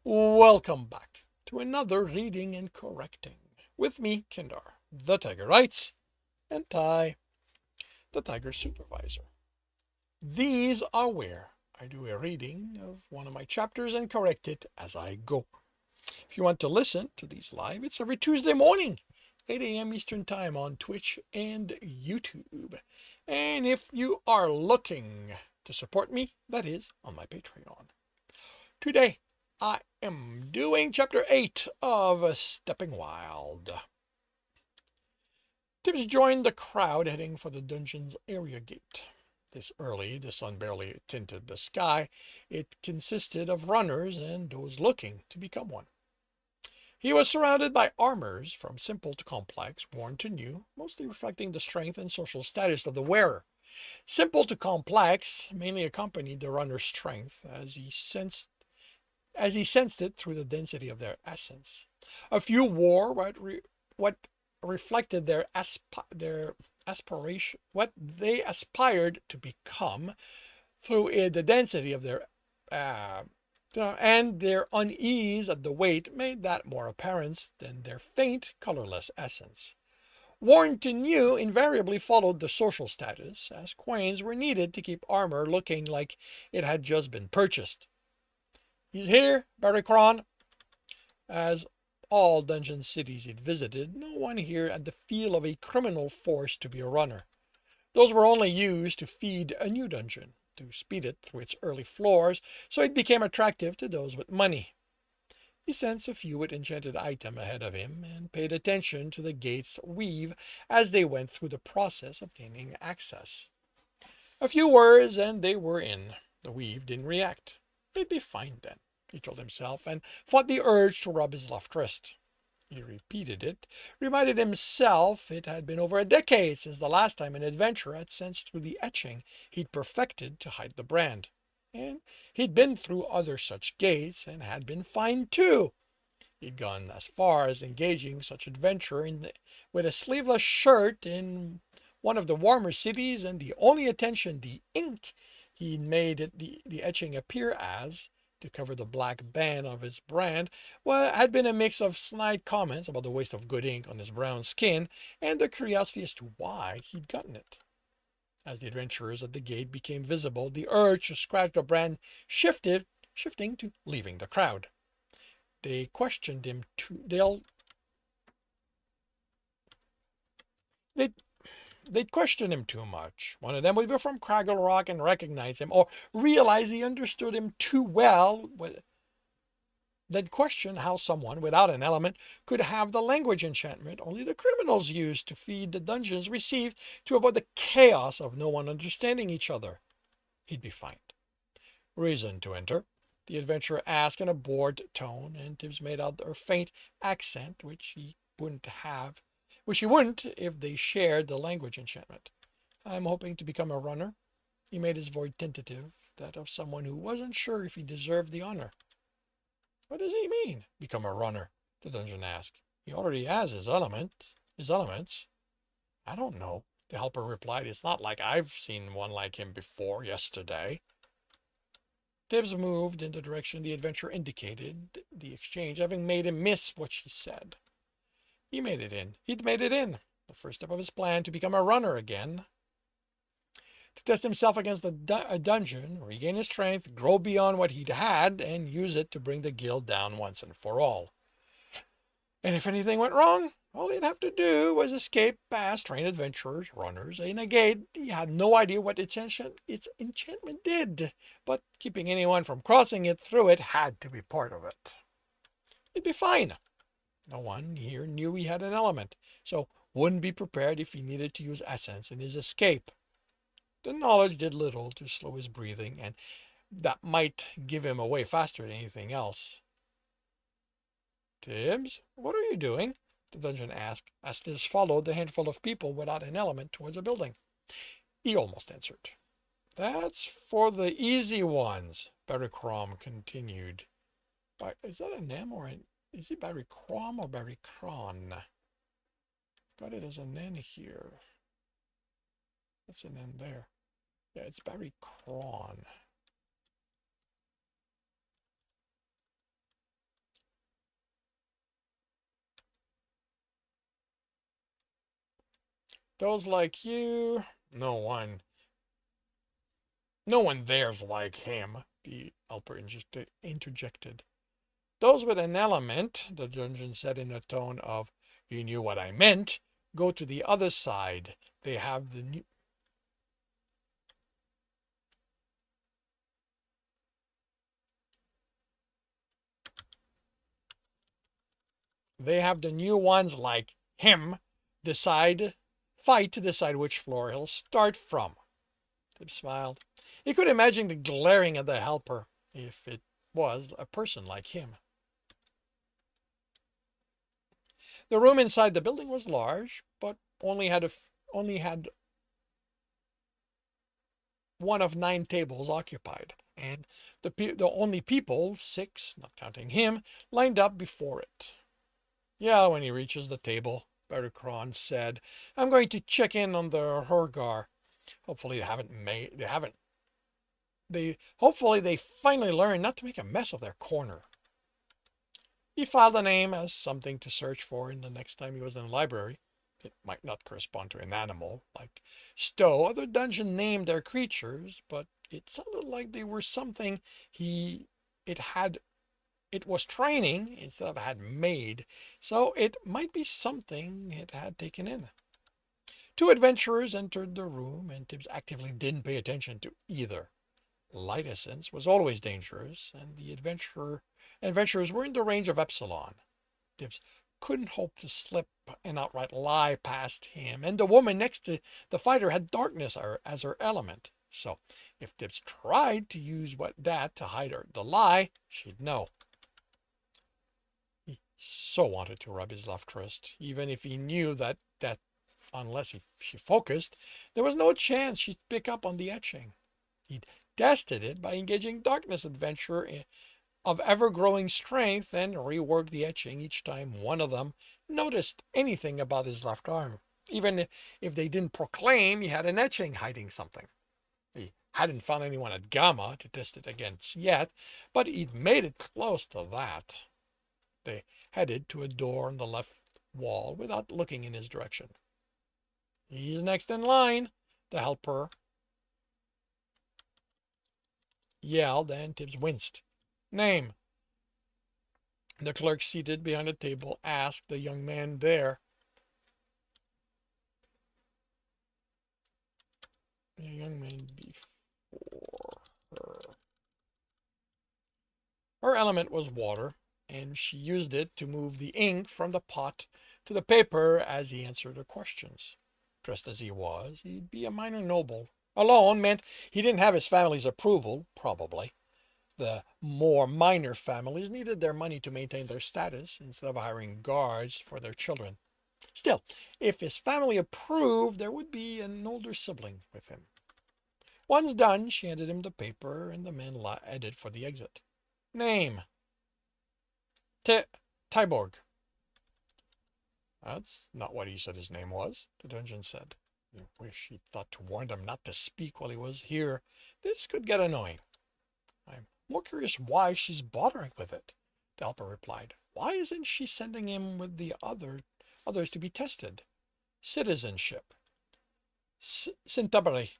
Welcome back to another reading and correcting with me, Kindar, the Tiger Writes, and Ty, the Tiger Supervisor. These are where I do a reading of one of my chapters and correct it as I go. If you want to listen to these live, it's every Tuesday morning, 8 a.m. Eastern Time on Twitch and YouTube. And if you are looking to support me, that is on my Patreon. Today, I am doing Chapter 8 of Stepping Wild. Tibs joined the crowd heading for the dungeon's area gate. This early, the sun barely tinted the sky. It consisted of runners and those looking to become one. He was surrounded by armors from simple to complex, worn to new, mostly reflecting the strength and social status of the wearer. Simple to complex mainly accompanied the runner's strength as he sensed it through the density of their essence. A few wore what reflected their aspiration, what they aspired to become through the density of their and their unease at the weight made that more apparent than their faint, colorless essence. Worn to new invariably followed the social status, as coins were needed to keep armor looking like it had just been purchased. He's here, Barricron. As all dungeon cities he'd visited, no one here had the feel of a criminal forced to be a runner. Those were only used to feed a new dungeon, to speed it through its early floors, so it became attractive to those with money. He sensed a few with enchanted item ahead of him and paid attention to the gate's weave as they went through the process of gaining access. A few words and they were in. The weave didn't react. They'd be fine then, he told himself, and fought the urge to rub his left wrist. He repeated it, reminded himself it had been over a decade since the last time an adventurer had sensed through the etching he'd perfected to hide the brand. And he'd been through other such gates and had been fine too. He'd gone as far as engaging such adventure with a sleeveless shirt in one of the warmer cities, and the only attention the ink he'd made the etching appear as, to cover the black band of his brand, had been a mix of snide comments about the waste of good ink on his brown skin and the curiosity as to why he'd gotten it. As the adventurers at the gate became visible, the urge to scratch the brand shifting to leaving the crowd. They questioned him too. They'd question him too much. One of them would be from Craggle Rock and recognize him, or realize he understood him too well. They'd question how someone without an element could have the language enchantment only the criminals used to feed the dungeons received to avoid the chaos of no one understanding each other. He'd be fined. Reason to enter? The adventurer asked in a bored tone, and Tibs made out her faint accent, which he wouldn't if they shared the language enchantment. I'm hoping to become a runner. He made his voice tentative, that of someone who wasn't sure if he deserved the honor. What does he mean, become a runner? The dungeon asked. He already has his elements. I don't know, the helper replied. It's not like I've seen one like him before yesterday. Tibbs moved in the direction the adventurer indicated, the exchange having made him miss what she said. He'd made it in. The first step of his plan to become a runner again. To test himself against a dungeon, regain his strength, grow beyond what he'd had, and use it to bring the guild down once and for all. And if anything went wrong, all he'd have to do was escape past trained adventurers, runners, in a gate. He had no idea what its enchantment did, but keeping anyone from crossing it through it had to be part of it. He'd be fine. No one here knew he had an element, so wouldn't be prepared if he needed to use essence in his escape. The knowledge did little to slow his breathing, and that might give him away faster than anything else. Tibbs, what are you doing? The dungeon asked, as Tibbs followed the handful of people without an element towards a building. He almost answered. That's for the easy ones, Barricron continued. Is that an M or an... Is it Barricron or Barricron? Got it as an N here. That's an N there. Yeah, it's Barricron. Those like you, no one, no one there's like him, the helper interjected. Those with an element, the dungeon said in a tone of, you knew what I meant, go to the other side. They have the new, they have the new ones like him decide, fight to decide which floor he'll start from. Tib smiled. He could imagine the glaring at the helper if it was a person like him. The room inside the building was large, but only had one of 9 tables occupied, and the only people, 6, not counting him, lined up before it. Yeah, when he reaches the table, Bertrand said, I'm going to check in on the Hergar. Hopefully they finally learn not to make a mess of their corner. He filed a name as something to search for in the next time he was in the library. It might not correspond to an animal, like Stowe. Other dungeons named their creatures, but it sounded like they were something it had it was training instead of had made, so it might be something it had taken in. 2 adventurers entered the room, and Tibbs actively didn't pay attention to either. Light essence was always dangerous, and the adventurers were in the range of Epsilon. Tibbs couldn't hope to slip an outright lie past him, and the woman next to the fighter had darkness as her element. So if Tibbs tried to use that to hide the lie, she'd know. He so wanted to rub his left wrist, even if he knew that unless she focused, there was no chance she'd pick up on the etching. He'd tested it by engaging Darkness Adventurer of ever-growing strength and reworked the etching each time one of them noticed anything about his left arm, even if they didn't proclaim he had an etching hiding something. He hadn't found anyone at Gamma to test it against yet, but he'd made it close to that. They headed to a door on the left wall without looking in his direction. He's next in line, the helper yelled, and Tibbs winced. Name. The clerk seated behind the table asked the young man there. The young man before her. Her element was water, and she used it to move the ink from the pot to the paper as he answered her questions. Dressed as he was, he'd be a minor noble. Alone meant he didn't have his family's approval, probably. The more minor families needed their money to maintain their status instead of hiring guards for their children. Still, if his family approved, there would be an older sibling with him. Once done, she handed him the paper, and the man headed for the exit. Name. Tyborg. That's not what he said his name was, the dungeon said. I wish he'd thought to warn them not to speak while he was here. This could get annoying. I'm more curious why she's bothering with it, the helper replied. Why isn't she sending him with the others to be tested? Citizenship. Cintabri.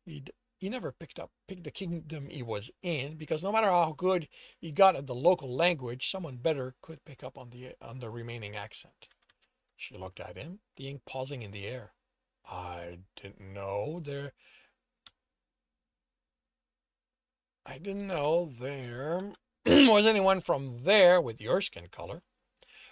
He never picked the kingdom he was in, because no matter how good he got at the local language, someone better could pick up on the remaining accent. She looked at him, the ink pausing in the air. I didn't know there was anyone from there with your skin color.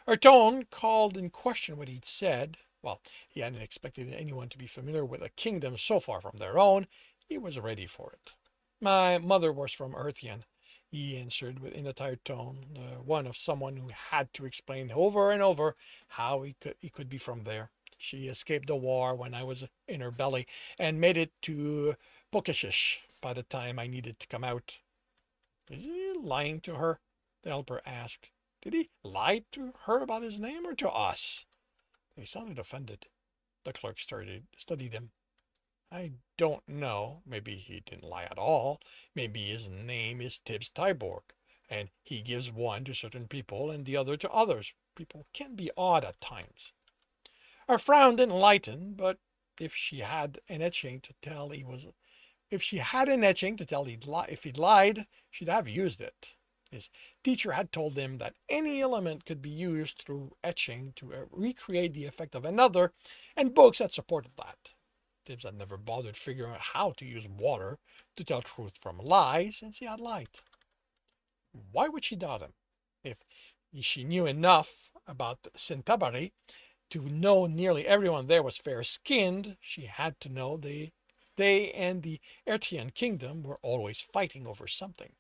Her tone called in question what he'd said. Well, he hadn't expected anyone to be familiar with a kingdom so far from their own. He was ready for it. My mother was from Earthian, he answered in a tired tone, one of someone who had to explain over and over how he could be from there. She escaped the war when I was in her belly and made it to Pokeshish by the time I needed to come out. Is he lying to her? The helper asked. Did he lie to her about his name or to us? He sounded offended. The clerk studied him. I don't know. Maybe he didn't lie at all. Maybe his name is Tibs Tyborg, and he gives one to certain people and the other to others. People can be odd at times. Her frown didn't lighten, but if she had an etching to tell he was if she had an etching to tell if he'd lied, she'd have used it. His teacher had told him that any element could be used through etching to recreate the effect of another, and books had supported that. Tibs had never bothered figuring out how to use water to tell truth from lies since he had light. Why would she doubt him? If she knew enough about Cintabari to know nearly everyone there was fair-skinned, she had to know they and the Ertian kingdom were always fighting over something.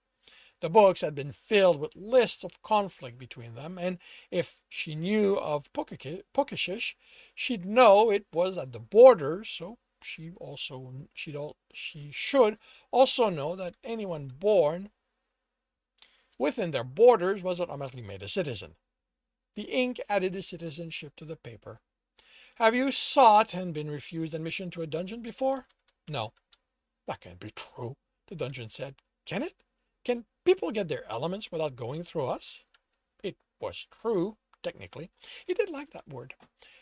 The books had been filled with lists of conflict between them, and if she knew of Pukashish, she'd know it was at the borders, so she should also know that anyone born within their borders was automatically made a citizen. The ink added his citizenship to the paper. Have you sought and been refused admission to a dungeon before? No. That can't be true, the dungeon said. Can it? Can people get their elements without going through us? It was true, technically. He did like that word.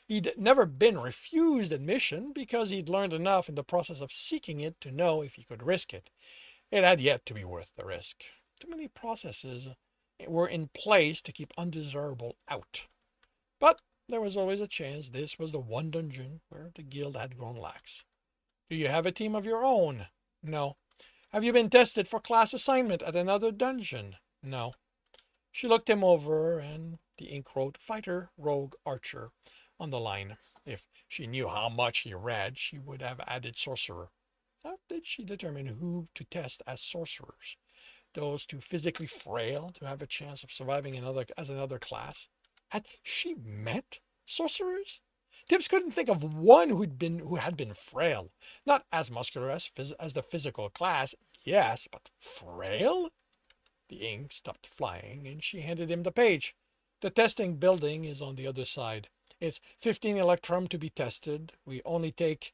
He'd never been refused admission because he'd learned enough in the process of seeking it to know if he could risk it. It had yet to be worth the risk. Too many processes were in place to keep undesirable out. But there was always a chance this was the one dungeon where the guild had grown lax. Do you have a team of your own? No. Have you been tested for class assignment at another dungeon? No. She looked him over, and the ink wrote Fighter, Rogue, Archer on the line. If she knew how much he read, she would have added Sorcerer. How did she determine who to test as sorcerers? Those too physically frail to have a chance of surviving as another class? Had she met sorcerers? Tibs couldn't think of one who had been frail. Not as muscular as the physical class, yes, but frail? The ink stopped flying, and she handed him the page. The testing building is on the other side. It's 15 electrum to be tested. We only take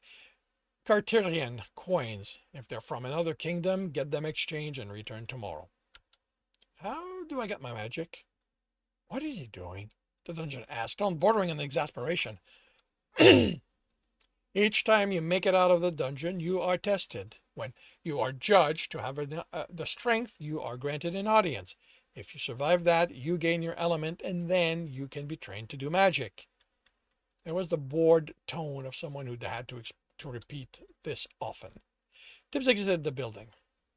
Carterian coins. If they're from another kingdom, get them exchanged and return tomorrow. How do I get my magic? What is he doing? The dungeon asked, on bordering on exasperation. Each time you make it out of the dungeon, you are tested. When you are judged to have the strength, you are granted an audience. If you survive that, you gain your element, and then you can be trained to do magic. There was the bored tone of someone who had to repeat this often. Tibs exited the building.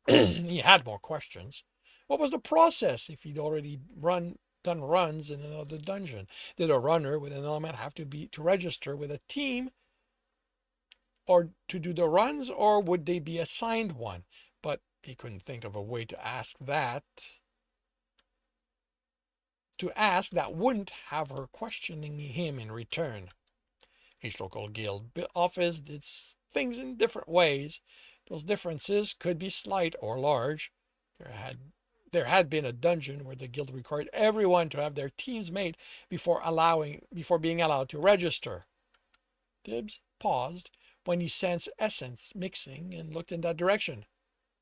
He had more questions. What was the process if he'd already done runs in another dungeon? Did a runner with an element have to register with a team or to do the runs, or would they be assigned one? But he couldn't think of a way to ask that. To ask that wouldn't have her questioning him in return. Each local guild office did things in different ways. Those differences could be slight or large. There had been a dungeon where the guild required everyone to have their teams made before being allowed to register. Tibs paused when he sensed essence mixing and looked in that direction.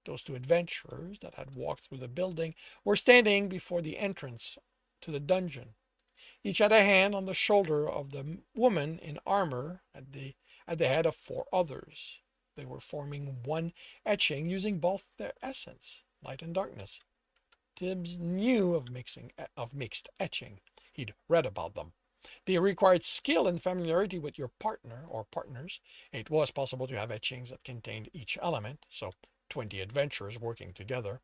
Those two adventurers that had walked through the building were standing before the entrance to the dungeon. Each had a hand on the shoulder of the woman in armor at the head of 4 others. They were forming one etching using both their essence, light and darkness. Tibs knew of mixed etching. He'd read about them. They required skill and familiarity with your partner or partners. It was possible to have etchings that contained each element, so 20 adventurers working together.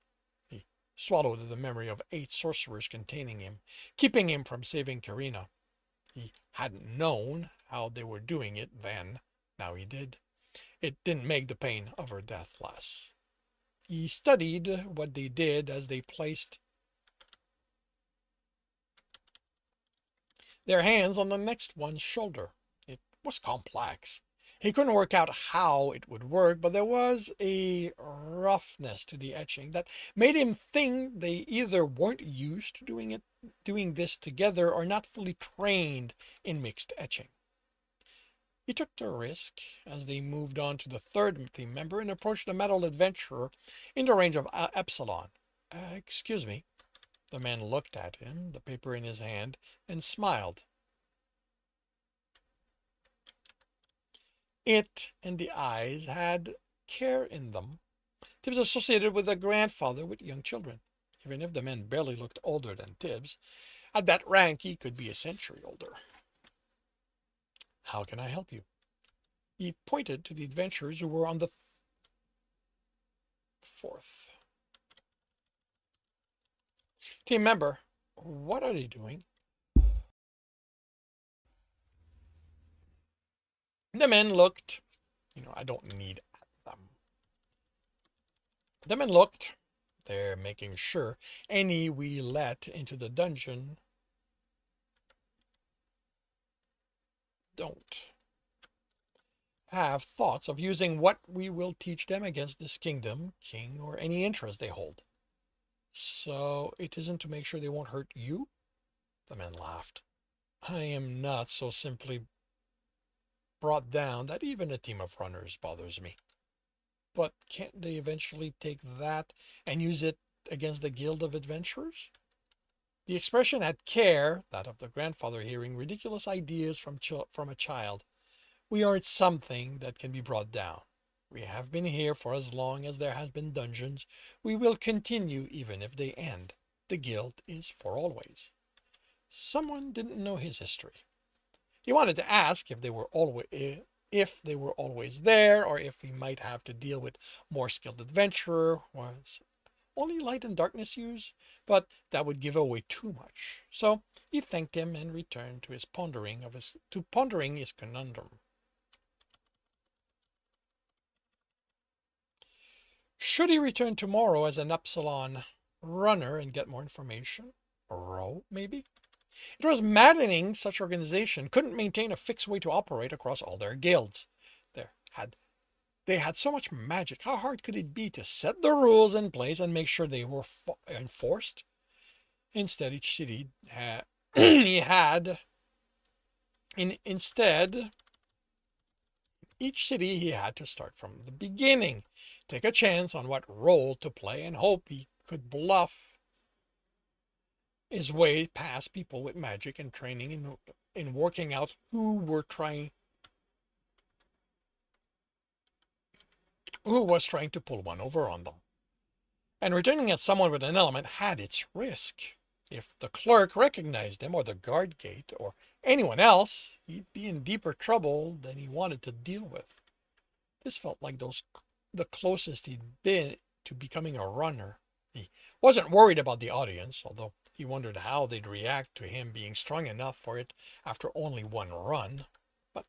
He swallowed the memory of 8 sorcerers containing him, keeping him from saving Karina. He hadn't known how they were doing it then. Now he did. It didn't make the pain of her death less. He studied what they did as they placed their hands on the next one's shoulder. It was complex. He couldn't work out how it would work, but there was a roughness to the etching that made him think they either weren't used to doing this together or not fully trained in mixed etching. He took the risk as they moved on to the 3rd team member and approached the metal adventurer in the range of Epsilon. Excuse me. The man looked at him, the paper in his hand, and smiled. It and the eyes had care in them. Tibbs associated with a grandfather with young children. Even if the man barely looked older than Tibbs, at that rank he could be a century older. How can I help you? He pointed to the adventurers who were on the fourth. Team member, what are they doing? The men looked. I don't need them. The men looked. They're making sure any we let into the dungeon don't have thoughts of using what we will teach them against this kingdom, king, or any interest they hold. So it isn't to make sure they won't hurt you? The men laughed. I am not so simply brought down that even a team of runners bothers me. But can't they eventually take that and use it against the Guild of Adventurers? The expression had care, that of the grandfather hearing ridiculous ideas from a child. We aren't something that can be brought down. We have been here for as long as there has been dungeons. We will continue even if they end. The guild is for always. Someone didn't know his history. He wanted to ask if they were always there, or if he might have to deal with more skilled adventurer. Was only light and darkness used? But that would give away too much. So he thanked him and returned to pondering his conundrum. Should he return tomorrow as an Upsilon runner and get more information? A row, maybe? It was maddening such organization couldn't maintain a fixed way to operate across all their guilds. They had so much magic. How hard could it be to set the rules in place and make sure they were enforced? Instead, each city had, he had to start from the beginning, take a chance on what role to play, and hope he could bluff his way past people with magic and training in working out who was trying to pull one over on them. And returning as someone with an element had its risk. If the clerk recognized him, or the guard gate, or anyone else, he'd be in deeper trouble than he wanted to deal with. This felt like the closest he'd been to becoming a runner. He wasn't worried about the audience, although he wondered how they'd react to him being strong enough for it after only one run. But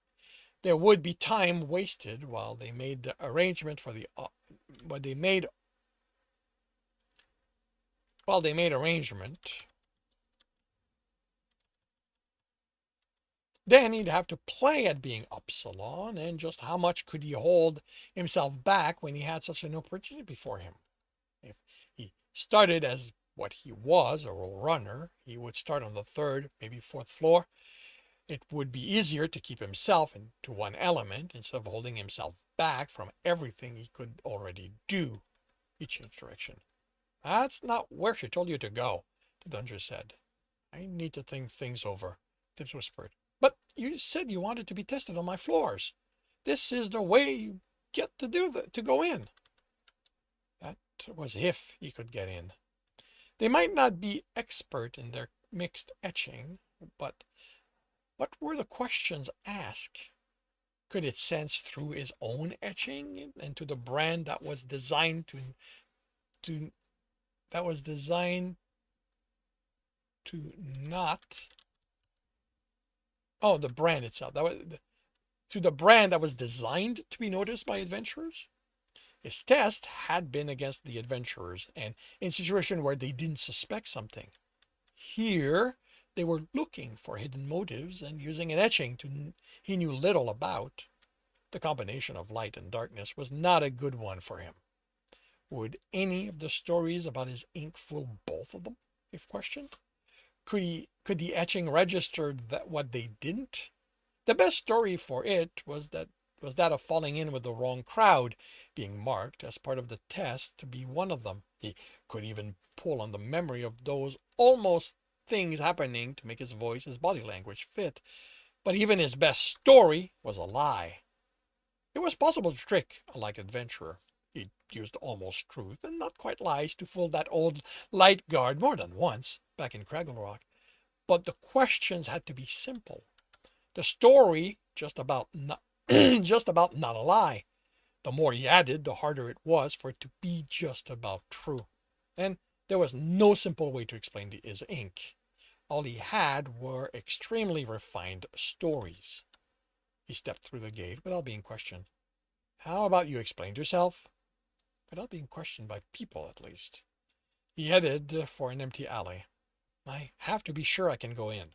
there would be time wasted while they made the arrangement for the Then he'd have to play at being Upsilon, and just how much could he hold himself back when he had such an opportunity before him? If he started as what he was, a runner, he would start on the third, maybe fourth floor. It would be easier to keep himself into one element instead of holding himself back from everything he could already do. He changed direction. That's not where she told you to go, the dungeon said. I need to think things over, Tibs whispered. But you said you wanted to be tested on my floors. This is the way you get to go in. That was if he could get in. They might not be expert in their mixed etching, but what were the questions asked? Could it sense through his own etching and to the brand that was designed to not the brand itself. That was to the brand that was designed to be noticed by adventurers. His test had been against the adventurers and in situations where they didn't suspect something. Here, they were looking for hidden motives and using an etching he knew little about. The combination of light and darkness was not a good one for him. Would any of the stories about his ink fool both of them, if questioned? Could the etching register that what they didn't? The best story for it was that of falling in with the wrong crowd, being marked as part of the test to be one of them. He could even pull on the memory of those almost things happening to make his voice, his body language fit. But even his best story was a lie. It was possible to trick a like adventurer. He'd used almost truth and not quite lies to fool that old light guard more than once back in Craggle Rock. But the questions had to be simple. The story just about not a lie. The more he added, the harder it was for it to be just about true. And there was no simple way to explain his ink. All he had were extremely refined stories. He stepped through the gate without being questioned. How about you explain yourself? Without being questioned by people, at least. He headed for an empty alley. I have to be sure I can go in.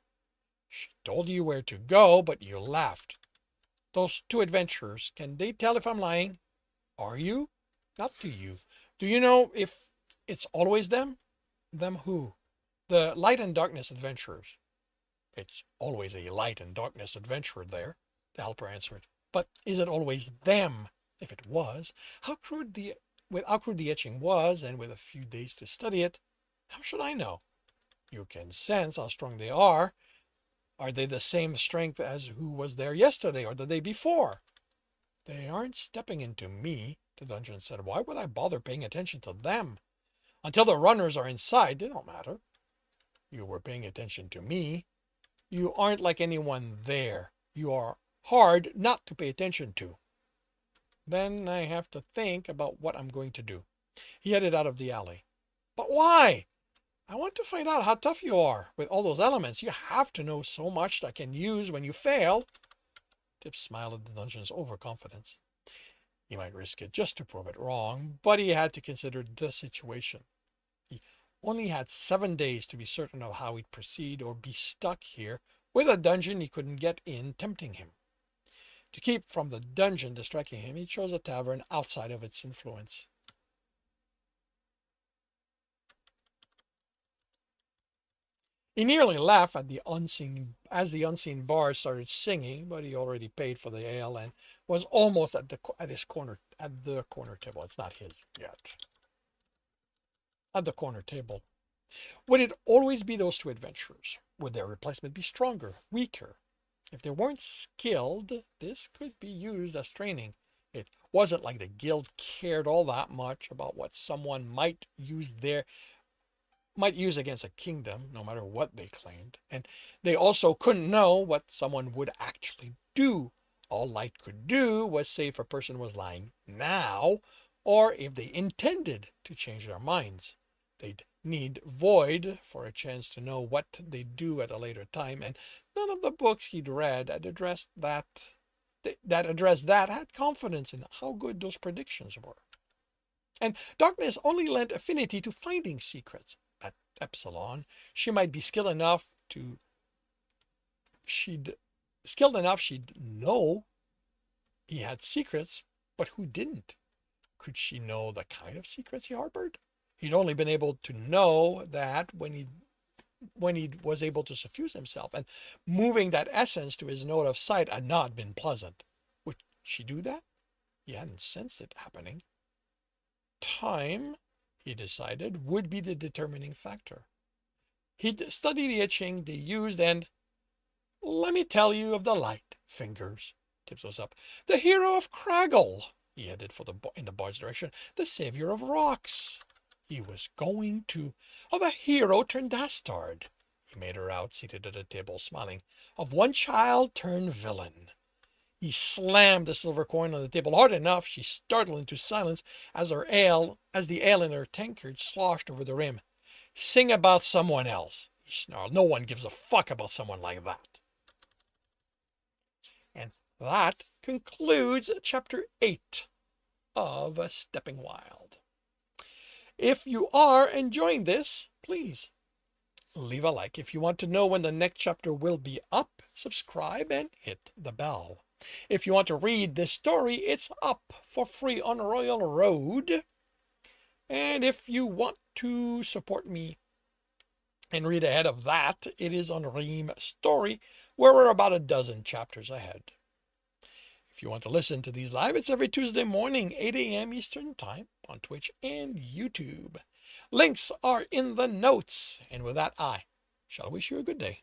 She told you where to go, but you laughed. Those two adventurers, can they tell if I'm lying? Are you? Not to you. Do you know if it's always them? Them who? The light and darkness adventurers. It's always a light and darkness adventurer there, the helper answered. But is it always them? If it was, how crude the etching was, and with a few days to study it, how should I know? You can sense how strong they are. Are they the same strength as who was there yesterday or the day before? They aren't stepping into me, the dungeon said. Why would I bother paying attention to them? Until the runners are inside, they don't matter. You were paying attention to me. You aren't like anyone there. You are hard not to pay attention to. Then I have to think about what I'm going to do. He headed out of the alley. But why? I want to find out how tough you are with all those elements. You have to know so much that I can use when you fail. Tibs smiled at the dungeon's overconfidence. He might risk it just to prove it wrong, but he had to consider the situation. He only had 7 days to be certain of how he'd proceed or be stuck here with a dungeon he couldn't get in tempting him. To keep from the dungeon distracting him, he chose a tavern outside of its influence. He nearly laughed at as the unseen bar started singing, but he already paid for the ale and was almost at the corner table. It's not his yet. At the corner table. Would it always be those two adventurers? Would their replacement be stronger, weaker? If they weren't skilled, this could be used as training. It wasn't like the guild cared all that much about what someone might use against a kingdom, no matter what they claimed. And they also couldn't know what someone would actually do. All Light could do was say if a person was lying now, or if they intended to change their minds. They'd need Void for a chance to know what they'd do at a later time, and none of the books he'd read had addressed that had confidence in how good those predictions were. And darkness only lent affinity to finding secrets. At Epsilon, she might be skilled enough she'd know he had secrets, but who didn't? Could she know the kind of secrets he harbored? He'd only been able to know that when he was able to suffuse himself, and moving that essence to his node of sight had not been pleasant. Would she do that? He hadn't sensed it happening. Time, he decided, would be the determining factor. He'd study the etching they used, and let me tell you of the light fingers. Tibs was up. The hero of Craggle. He headed in the bard's direction. The savior of rocks. He was going to. Of a hero turned dastard. He made her out, seated at a table, smiling. Of one child turned villain. He slammed the silver coin on the table hard enough she startled into silence as the ale in her tankard sloshed over the rim. Sing about someone else, he snarled. No one gives a fuck about someone like that. And that concludes chapter 8 of Stepping Wild. If you are enjoying this, please leave a like. If you want to know when the next chapter will be up, subscribe and hit the bell. If you want to read this story, it's up for free on Royal Road. And if you want to support me and read ahead of that, it is on Ream Story, where we're about a dozen chapters ahead. If you want to listen to these live, it's every Tuesday morning, 8 a.m. Eastern Time on Twitch and YouTube. Links are in the notes. And with that, I shall wish you a good day.